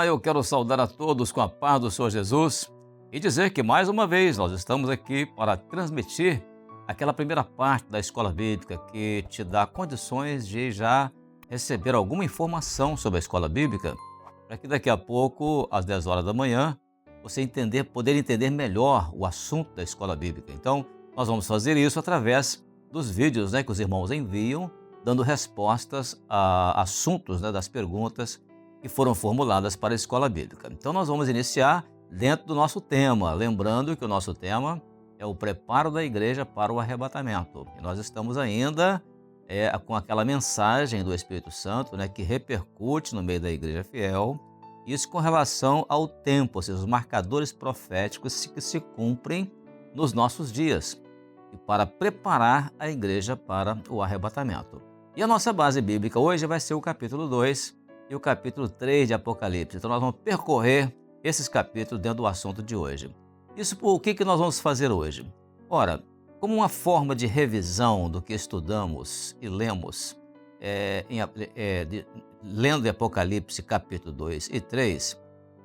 Olá, eu quero saudar a todos com a paz do Senhor Jesus e dizer que mais uma vez nós estamos aqui para transmitir aquela primeira parte da escola bíblica que te dá condições de já receber alguma informação sobre a escola bíblica, para que daqui a pouco, às 10 horas da manhã, você poder entender melhor o assunto da escola bíblica. Então, nós vamos fazer isso através dos vídeos, que os irmãos enviam, dando respostas a assuntos, das perguntas que foram formuladas para a escola bíblica. Então nós vamos iniciar dentro do nosso tema, lembrando que o nosso tema é o preparo da igreja para o arrebatamento. E nós estamos ainda com aquela mensagem do Espírito Santo, que repercute no meio da igreja fiel, isso com relação ao tempo, ou seja, os marcadores proféticos que se cumprem nos nossos dias, e para preparar a igreja para o arrebatamento. E a nossa base bíblica hoje vai ser o capítulo 2 e o capítulo 3 de Apocalipse. Então nós vamos percorrer esses capítulos dentro do assunto de hoje. Isso por que nós vamos fazer hoje? Ora, como uma forma de revisão do que estudamos e lemos, lendo Apocalipse capítulo 2 e 3,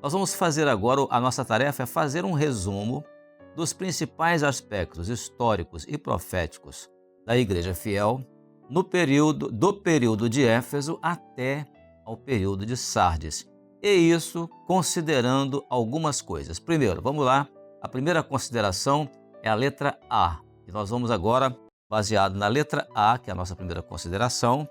nós vamos fazer agora, a nossa tarefa é fazer um resumo dos principais aspectos históricos e proféticos da igreja fiel do período de Éfeso até ao período de Sardes. E isso considerando algumas coisas. Primeiro, vamos lá, a primeira consideração é a letra A. E nós vamos agora, baseado na letra A, que é a nossa primeira consideração,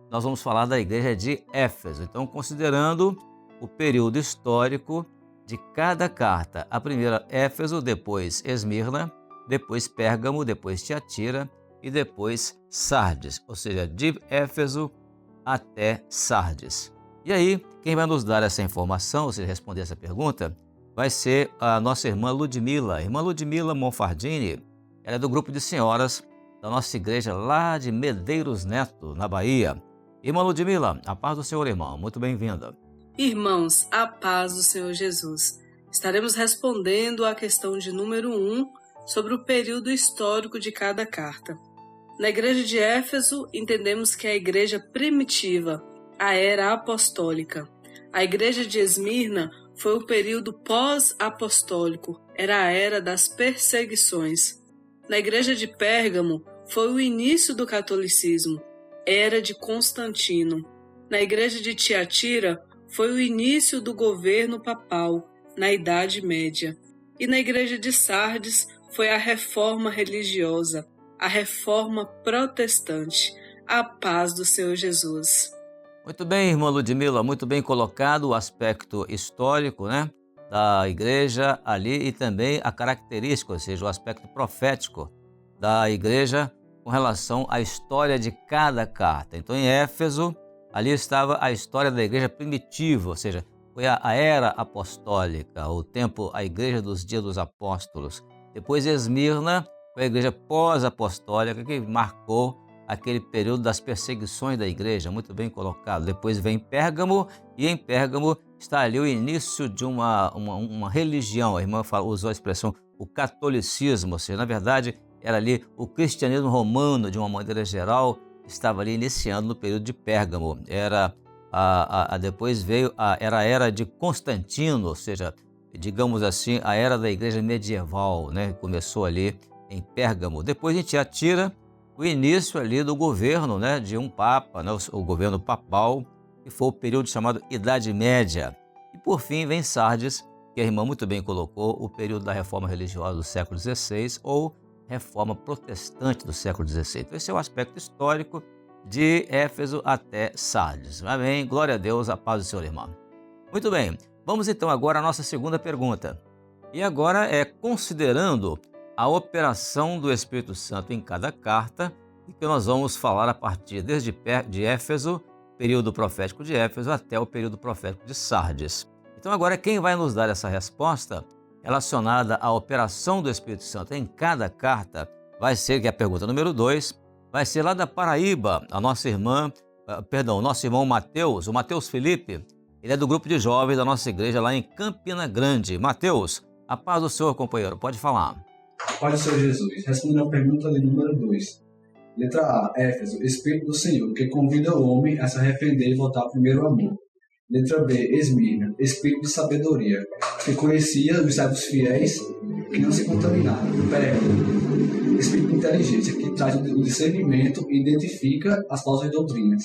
nós vamos falar da igreja de Éfeso. Então, considerando o período histórico de cada carta. A primeira Éfeso, depois Esmirna, depois Pérgamo, depois Tiatira e depois Sardes. Ou seja, de Éfeso até Sardes. E aí, quem vai nos dar essa informação, ou seja, responder essa pergunta, vai ser a nossa irmã Ludmila. Irmã Ludmila Monfardini, ela é do grupo de senhoras da nossa igreja lá de Medeiros Neto, na Bahia. Irmã Ludmila, a paz do Senhor, irmão. Muito bem-vinda. Irmãos, a paz do Senhor Jesus. Estaremos respondendo à questão de número 1 sobre o período histórico de cada carta. Na igreja de Éfeso, entendemos que é a igreja primitiva, a era apostólica. A igreja de Esmirna foi o período pós-apostólico, era a era das perseguições. Na igreja de Pérgamo, foi o início do catolicismo, era de Constantino. Na igreja de Tiatira, foi o início do governo papal, na Idade Média. E na igreja de Sardes, foi a reforma religiosa, a reforma protestante, a paz do Senhor Jesus. Muito bem, irmã Ludmila, muito bem colocado o aspecto histórico, da igreja ali e também a característica, ou seja, o aspecto profético da igreja com relação à história de cada carta. Então, em Éfeso, ali estava a história da igreja primitiva, ou seja, foi a era apostólica, o tempo, a igreja dos dias dos apóstolos. Depois, Esmirna, foi a igreja pós-apostólica que marcou aquele período das perseguições da igreja, muito bem colocado. Depois vem Pérgamo, e em Pérgamo está ali o início de uma religião. A irmã usou a expressão o catolicismo, ou seja, na verdade, era ali o cristianismo romano, de uma maneira geral, estava ali iniciando no período de Pérgamo. Depois veio a era de Constantino, ou seja, digamos assim, a era da igreja medieval, começou ali em Pérgamo. Depois a gente atira o início ali do governo, de um papa, o governo papal, que foi o período chamado Idade Média. E por fim vem Sardes, que a irmã muito bem colocou, o período da reforma religiosa do século XVI ou reforma protestante do século XVI. Então esse é o aspecto histórico de Éfeso até Sardes. Amém? Glória a Deus, a paz do Senhor, irmão. Muito bem, vamos então agora à nossa segunda pergunta. E agora considerando a operação do Espírito Santo em cada carta, e que nós vamos falar a partir desde de Éfeso, período profético de Éfeso, até o período profético de Sardes. Então agora quem vai nos dar essa resposta relacionada à operação do Espírito Santo em cada carta vai ser, que é a pergunta número 2, vai ser lá da Paraíba, o nosso irmão Mateus, o Mateus Felipe, ele é do grupo de jovens da nossa igreja lá em Campina Grande. Mateus, a paz do Senhor, companheiro, pode falar. Pai do Senhor Jesus, respondendo a pergunta de número 2. Letra A, Éfeso, Espírito do Senhor, que convida o homem a se arrepender e voltar ao primeiro amor. Letra B, Esmirna, espírito de sabedoria, que conhecia os servos fiéis e não se contaminaram. Pérgamo, espírito de inteligência, que traz o discernimento e identifica as falsas doutrinas.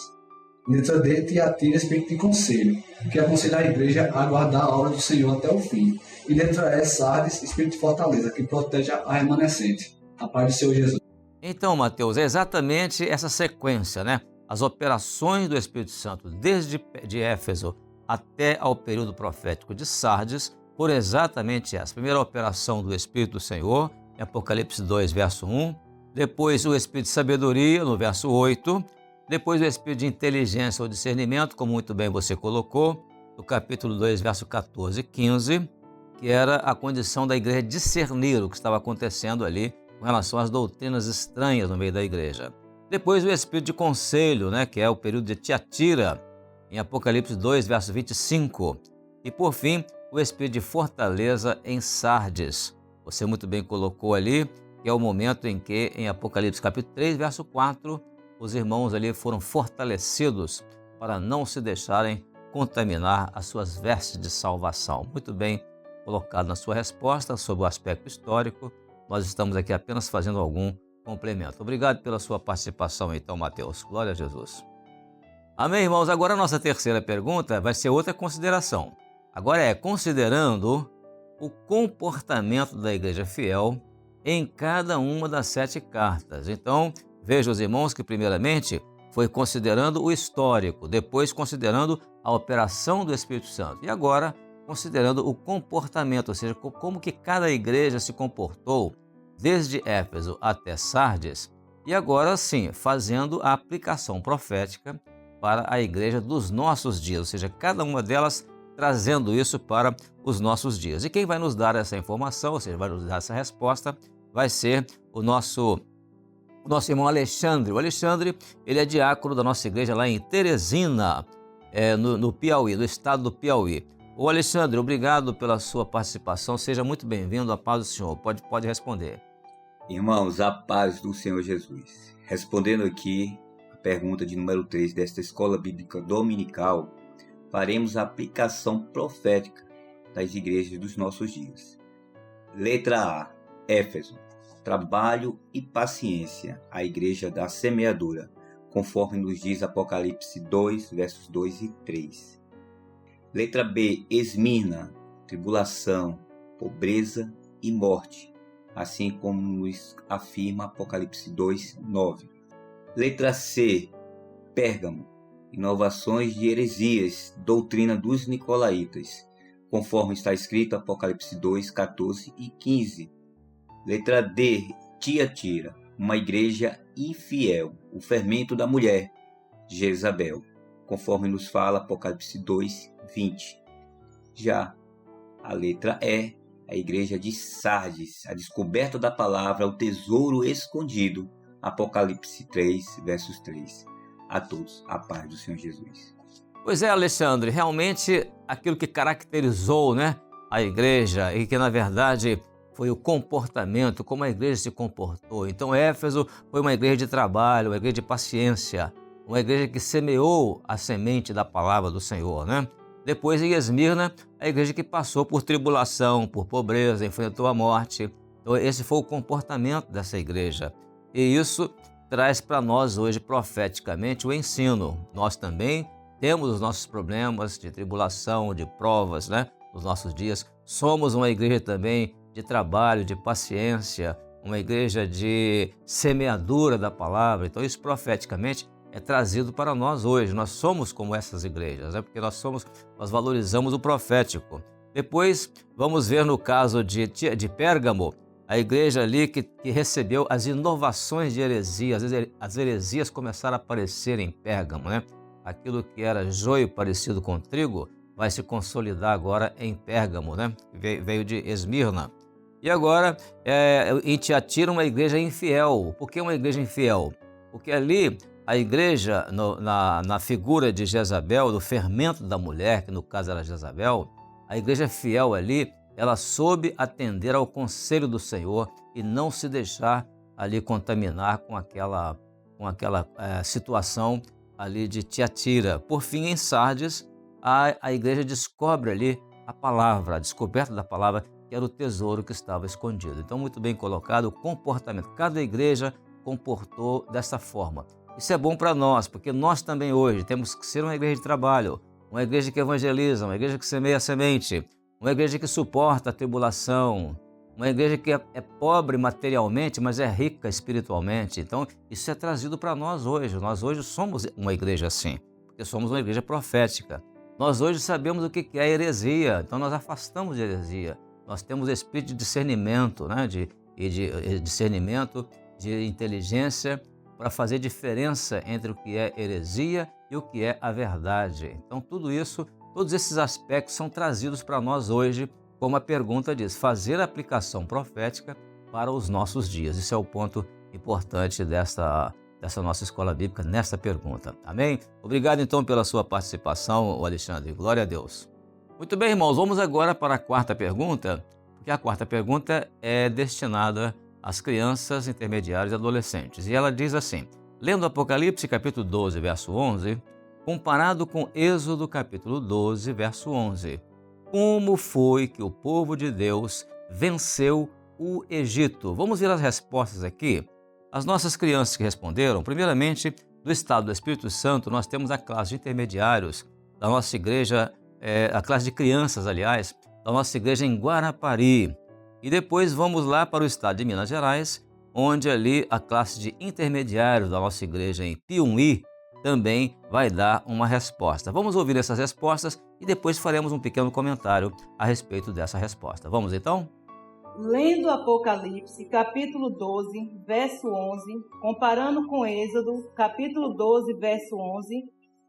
Letra D, Tiatira, espírito de conselho, que aconselha a igreja a guardar a obra do Senhor até o fim. E letra E, Sardes, espírito de fortaleza, que protege a remanescente. A paz do Senhor Jesus. Então, Mateus, é exatamente essa sequência, né? As operações do Espírito Santo, desde de Éfeso até ao período profético de Sardes, foram exatamente essa. Primeira operação do Espírito do Senhor, em Apocalipse 2, verso 1. Depois o Espírito de sabedoria, no verso 8. Depois o Espírito de inteligência ou discernimento, como muito bem você colocou, no capítulo 2, verso 14 e 15, que era a condição da igreja discernir o que estava acontecendo ali com relação às doutrinas estranhas no meio da igreja. Depois o Espírito de conselho, né, que é o período de Tiatira, em Apocalipse 2, verso 25. E por fim, o Espírito de fortaleza em Sardes. Você muito bem colocou ali, que é o momento em que, em Apocalipse capítulo 3, verso 4, os irmãos ali foram fortalecidos para não se deixarem contaminar as suas vestes de salvação. Muito bem colocado na sua resposta sobre o aspecto histórico. Nós estamos aqui apenas fazendo algum complemento. Obrigado pela sua participação, então, Mateus. Glória a Jesus. Amém, irmãos? Agora a nossa terceira pergunta vai ser outra consideração. Agora é considerando o comportamento da igreja fiel em cada uma das 7 cartas. Então, veja os irmãos que primeiramente foi considerando o histórico, depois considerando a operação do Espírito Santo e agora considerando o comportamento, ou seja, como que cada igreja se comportou desde Éfeso até Sardes e agora sim fazendo a aplicação profética para a igreja dos nossos dias, ou seja, cada uma delas trazendo isso para os nossos dias. E quem vai nos dar essa informação, ou seja, vai nos dar essa resposta, vai ser o nosso irmão Alexandre. O Alexandre, ele é diácono da nossa igreja lá em Teresina, no Piauí, no estado do Piauí. Ô Alexandre, obrigado pela sua participação, seja muito bem-vindo, a paz do Senhor. Pode responder. Irmãos, a paz do Senhor Jesus. Respondendo aqui a pergunta de número 3 desta Escola Bíblica Dominical, faremos a aplicação profética das igrejas dos nossos dias. Letra A, Éfeso. Trabalho e paciência, a igreja da semeadura, conforme nos diz Apocalipse 2, versos 2 e 3. Letra B, Esmirna, tribulação, pobreza e morte, assim como nos afirma Apocalipse 2, 9. Letra C, Pérgamo, inovações de heresias, doutrina dos nicolaítas, conforme está escrito Apocalipse 2, 14 e 15. Letra D, Tiatira, uma igreja infiel, o fermento da mulher, Jezabel, conforme nos fala Apocalipse 2, 20. Já a letra E, a igreja de Sardes, a descoberta da palavra, o tesouro escondido, Apocalipse 3, versos 3. A todos, a paz do Senhor Jesus. Pois é, Alexandre, realmente aquilo que caracterizou, né, a igreja e que, na verdade, foi o comportamento, como a igreja se comportou. Então, Éfeso foi uma igreja de trabalho, uma igreja de paciência, uma igreja que semeou a semente da palavra do Senhor, né? Depois, em Esmirna, a igreja que passou por tribulação, por pobreza, enfrentou a morte. Então, esse foi o comportamento dessa igreja. E isso traz para nós hoje, profeticamente, o ensino. Nós também temos os nossos problemas de tribulação, de provas, né? Nos nossos dias. Somos uma igreja também de trabalho, de paciência, uma igreja de semeadura da palavra. Então, isso profeticamente é trazido para nós hoje. Nós somos como essas igrejas, né? Porque nós valorizamos o profético. Depois, vamos ver no caso de Pérgamo, a igreja ali que recebeu as inovações de heresias. As heresias começaram a aparecer em Pérgamo, né? Aquilo que era joio parecido com trigo vai se consolidar agora em Pérgamo, né? Veio de Esmirna. E agora, em Tiatira, uma igreja infiel. Por que uma igreja infiel? Porque ali a igreja, na figura de Jezabel, do fermento da mulher, que no caso era Jezabel, a igreja fiel ali, ela soube atender ao conselho do Senhor e não se deixar ali contaminar com aquela situação ali de Tiatira. Por fim, em Sardes, a igreja descobre ali a palavra, a descoberta da palavra, que era o tesouro que estava escondido. Então, muito bem colocado o comportamento. Cada igreja comportou dessa forma. Isso é bom para nós, porque nós também hoje temos que ser uma igreja de trabalho, uma igreja que evangeliza, uma igreja que semeia a semente, uma igreja que suporta a tribulação, uma igreja que é pobre materialmente, mas é rica espiritualmente. Então, isso é trazido para nós hoje. Nós hoje somos uma igreja assim, porque somos uma igreja profética. Nós hoje sabemos o que é heresia, então nós afastamos de heresia. Nós temos espírito de discernimento, né? de discernimento, de inteligência, para fazer diferença entre o que é heresia e o que é a verdade. Então, tudo isso, todos esses aspectos são trazidos para nós hoje, como a pergunta diz, fazer a aplicação profética para os nossos dias. Isso é o ponto importante dessa nossa escola bíblica, nessa pergunta. Amém? Obrigado, então, pela sua participação, Alexandre. Glória a Deus. Muito bem, irmãos, vamos agora para a quarta pergunta, porque a quarta pergunta é destinada às crianças, intermediários e adolescentes. E ela diz assim, lendo Apocalipse capítulo 12, verso 11, comparado com Êxodo capítulo 12, verso 11, como foi que o povo de Deus venceu o Egito? Vamos ver as respostas aqui. As nossas crianças que responderam, primeiramente, do estado do Espírito Santo, nós temos a classe de intermediários da nossa igreja, a classe de crianças, aliás, da nossa igreja em Guarapari. E depois vamos lá para o estado de Minas Gerais, onde ali a classe de intermediários da nossa igreja em Piumhi também vai dar uma resposta. Vamos ouvir essas respostas e depois faremos um pequeno comentário a respeito dessa resposta. Vamos então? Lendo Apocalipse, capítulo 12, verso 11, comparando com Êxodo, capítulo 12, verso 11,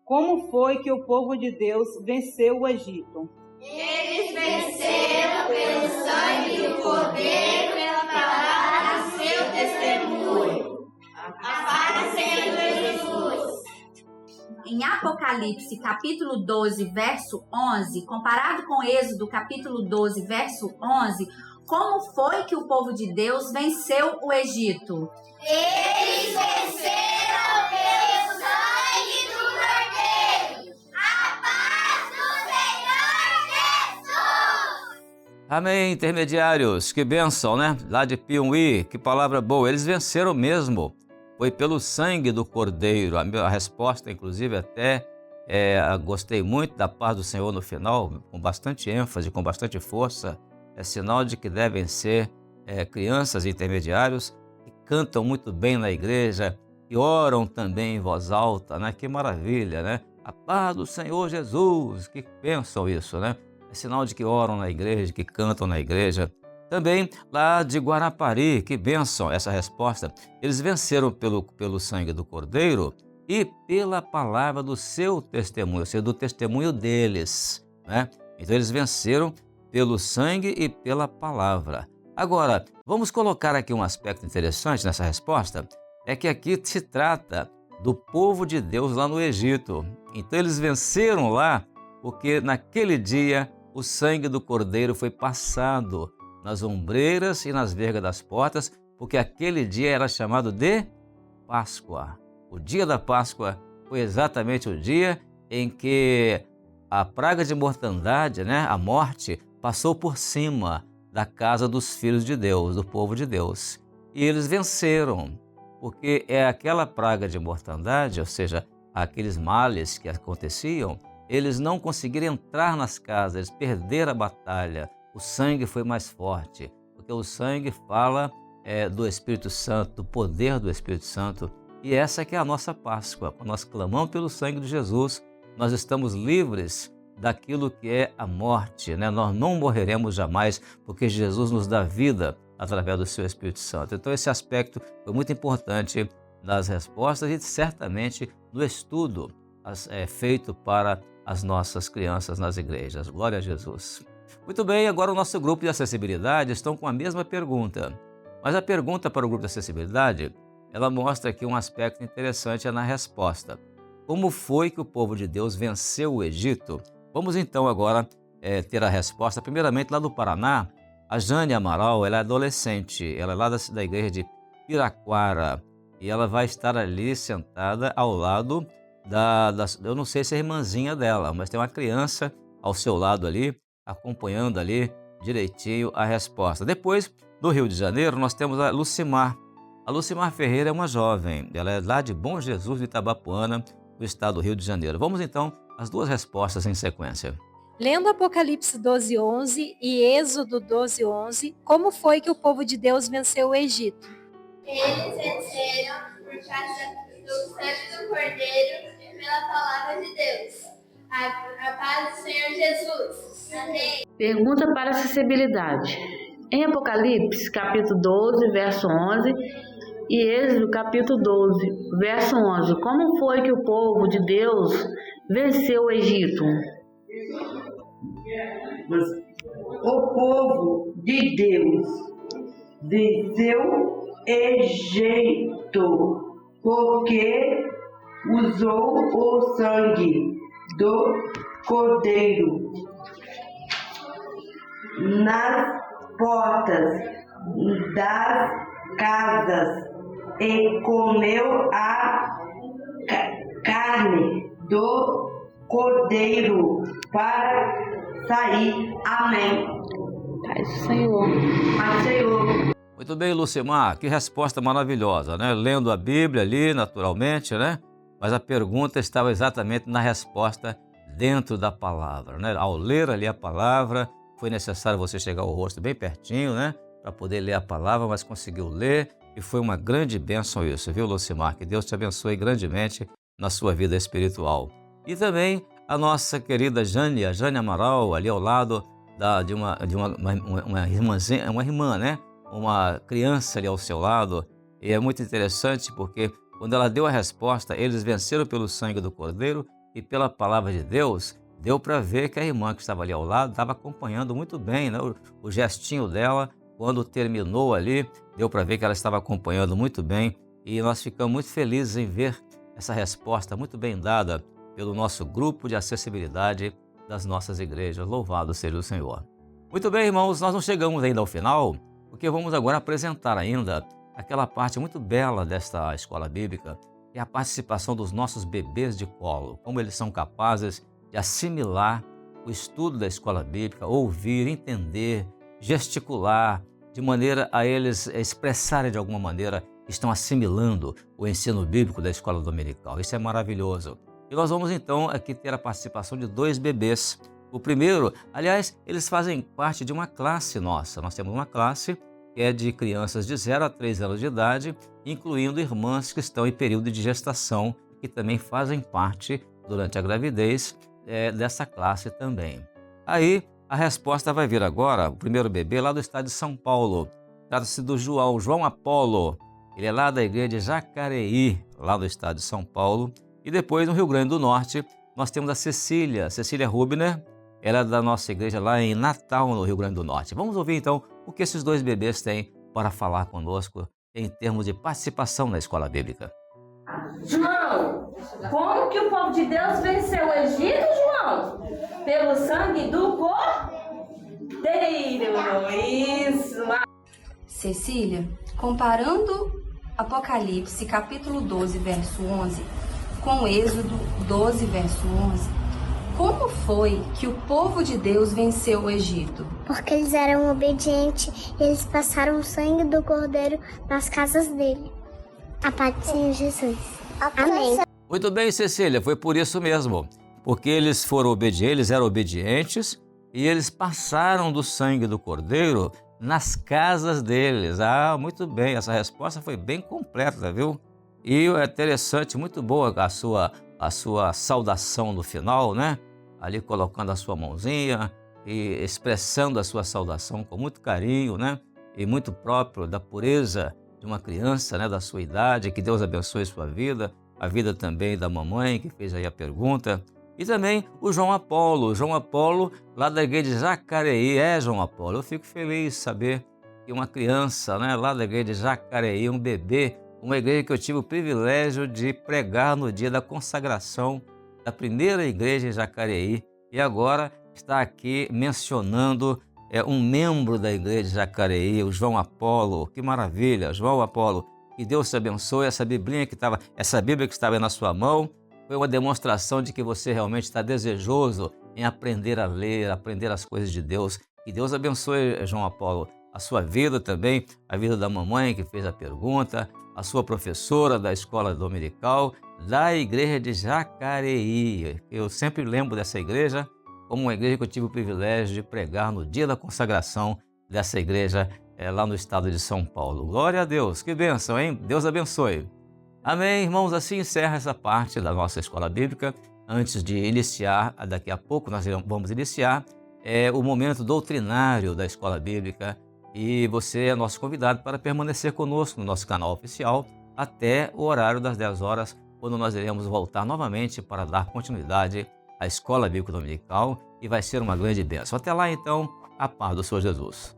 como foi que o povo de Deus venceu o Egito? Eles venceram pelo sangue do Cordeiro, pela palavra do seu testemunho. A paz seja Jesus. Em Apocalipse, capítulo 12, verso 11, comparado com Êxodo, capítulo 12, verso 11, como foi que o povo de Deus venceu o Egito? Eles venceram pelo sangue do Cordeiro. A paz do Senhor Jesus. Amém, intermediários, que bênção, né? Lá de Piumhi, que palavra boa, eles venceram mesmo. Foi pelo sangue do Cordeiro. A resposta, inclusive, até gostei muito da paz do Senhor no final, com bastante ênfase, com bastante força. É sinal de que devem ser crianças intermediários que cantam muito bem na igreja e oram também em voz alta, né? Que maravilha, né? A paz do Senhor Jesus, que pensam isso, né? É sinal de que oram na igreja, que cantam na igreja. Também lá de Guarapari, que bênção essa resposta. Eles venceram pelo sangue do Cordeiro e pela palavra do seu testemunho, ou seja, do testemunho deles, né? Então eles venceram pelo sangue e pela palavra. Agora, vamos colocar aqui um aspecto interessante nessa resposta, é que aqui se trata do povo de Deus lá no Egito. Então eles venceram lá porque naquele dia o sangue do Cordeiro foi passado nas ombreiras e nas vergas das portas, porque aquele dia era chamado de Páscoa. O dia da Páscoa foi exatamente o dia em que a praga de mortandade, né, a morte, passou por cima da casa dos filhos de Deus, do povo de Deus. E eles venceram, porque é aquela praga de mortandade, ou seja, aqueles males que aconteciam, eles não conseguiram entrar nas casas, eles perderam a batalha. O sangue foi mais forte, porque o sangue fala do Espírito Santo, do poder do Espírito Santo. E essa que é a nossa Páscoa. Quando nós clamamos pelo sangue de Jesus, nós estamos livres daquilo que é a morte, né? Nós não morreremos jamais, porque Jesus nos dá vida através do seu Espírito Santo. Então esse aspecto foi muito importante nas respostas e certamente no estudo feito para as nossas crianças nas igrejas. Glória a Jesus. Muito bem, agora o nosso grupo de acessibilidade estão com a mesma pergunta. Mas a pergunta para o grupo de acessibilidade, ela mostra aqui um aspecto interessante na resposta. Como foi que o povo de Deus venceu o Egito? Vamos então agora ter a resposta. Primeiramente, lá do Paraná, a Jane Amaral, ela é adolescente, ela é lá da igreja de Piraquara e ela vai estar ali sentada ao lado eu não sei se é a irmãzinha dela, mas tem uma criança ao seu lado ali, acompanhando ali direitinho a resposta. Depois, do Rio de Janeiro, nós temos a Lucimar. A Lucimar Ferreira é uma jovem, ela é lá de Bom Jesus de Itabapoana, do estado do Rio de Janeiro. Vamos então às duas respostas em sequência. Lendo Apocalipse 12:11 e Êxodo 12:11, como foi que o povo de Deus venceu o Egito? Eles venceram por causa do sangue do Cordeiro e pela palavra de Deus. A paz do Senhor Jesus. Amém. Pergunta para acessibilidade. Em Apocalipse, capítulo 12, verso 11, e Êxodo, capítulo 12, verso 11, como foi que o povo de Deus venceu o Egito? O povo de Deus venceu Egito, porque usou o sangue do Cordeiro nas portas das casas e comeu a carne do Cordeiro para sair. Amém. Paz do Senhor. Paz do Senhor. Muito bem, Lucimar, que resposta maravilhosa, né? Lendo a Bíblia ali, naturalmente, né? Mas a pergunta estava exatamente na resposta dentro da palavra, né? Ao ler ali a palavra, foi necessário você chegar o rosto bem pertinho, né? Para poder ler a palavra, mas conseguiu ler e foi uma grande bênção isso, viu, Lucimar? Que Deus te abençoe grandemente na sua vida espiritual. E também a nossa querida Jane, a Jane Amaral, ali ao lado de uma irmãzinha, uma irmã, né? Uma criança ali ao seu lado. E é muito interessante porque quando ela deu a resposta, eles venceram pelo sangue do Cordeiro e pela palavra de Deus, deu para ver que a irmã que estava ali ao lado estava acompanhando muito bem, né? O gestinho dela, quando terminou ali, deu para ver que ela estava acompanhando muito bem e nós ficamos muito felizes em ver essa resposta muito bem dada pelo nosso grupo de acessibilidade das nossas igrejas. Louvado seja o Senhor. Muito bem, irmãos, nós não chegamos ainda ao final, porque vamos agora apresentar ainda aquela parte muito bela desta escola bíblica, que é a participação dos nossos bebês de colo, como eles são capazes de assimilar o estudo da escola bíblica, ouvir, entender, gesticular, de maneira a eles expressarem de alguma maneira que estão assimilando o ensino bíblico da escola dominical. Isso é maravilhoso. E nós vamos então aqui ter a participação de dois bebês. O primeiro, aliás, eles fazem parte de uma classe nossa. Nós temos uma classe que é de crianças de 0 a 3 anos de idade, incluindo irmãs que estão em período de gestação, que também fazem parte, durante a gravidez, dessa classe também. Aí, a resposta vai vir agora, o primeiro bebê lá do estado de São Paulo. Trata-se do João Apolo. Ele é lá da igreja de Jacareí, lá do estado de São Paulo. E depois, no Rio Grande do Norte, nós temos a Cecília Rubner. Ela é da nossa igreja lá em Natal, no Rio Grande do Norte. Vamos ouvir então o que esses dois bebês têm para falar conosco em termos de participação na escola bíblica. João, como que o povo de Deus venceu o Egito, João? Pelo sangue do Cordeiro. Isso. Cecília, comparando Apocalipse capítulo 12, verso 11, com Êxodo 12, verso 11, como foi que o povo de Deus venceu o Egito? Porque eles eram obedientes e eles passaram o sangue do Cordeiro nas casas dele. A paz do Senhor Jesus. Amém. Muito bem, Cecília, foi por isso mesmo. Porque eles eram obedientes e eles passaram do sangue do Cordeiro nas casas deles. Ah, muito bem, essa resposta foi bem completa, viu? E é interessante, muito boa a sua saudação no final, né? Ali colocando a sua mãozinha e expressando a sua saudação com muito carinho, né? E muito próprio da pureza de uma criança, né? Da sua idade. Que Deus abençoe sua vida, a vida também da mamãe que fez aí a pergunta. E também o João Apolo, lá da igreja de Jacareí. João Apolo, eu fico feliz de saber que uma criança, né? Lá da igreja de Jacareí, um bebê, uma igreja que eu tive o privilégio de pregar no dia da consagração da primeira igreja em Jacareí, e agora está aqui mencionando um membro da igreja de Jacareí, o João Apolo. Que maravilha, João Apolo, que Deus te abençoe. Essa Bíblia que estava aí na sua mão, foi uma demonstração de que você realmente está desejoso em aprender a ler, aprender as coisas de Deus. Que Deus abençoe, João Apolo, a sua vida também, a vida da mamãe que fez a pergunta, a sua professora da escola dominical, da igreja de Jacareí. Eu sempre lembro dessa igreja como uma igreja que eu tive o privilégio de pregar no dia da consagração dessa igreja lá no estado de São Paulo. Glória a Deus, que bênção, hein? Deus abençoe. Amém, irmãos, assim encerra essa parte da nossa escola bíblica. Antes de iniciar, daqui a pouco nós vamos iniciar o momento doutrinário da escola bíblica e você é nosso convidado para permanecer conosco no nosso canal oficial até o horário das 10 horas, quando nós iremos voltar novamente para dar continuidade à escola bíblica dominical e vai ser uma grande bênção. Até lá então, a paz do Senhor Jesus.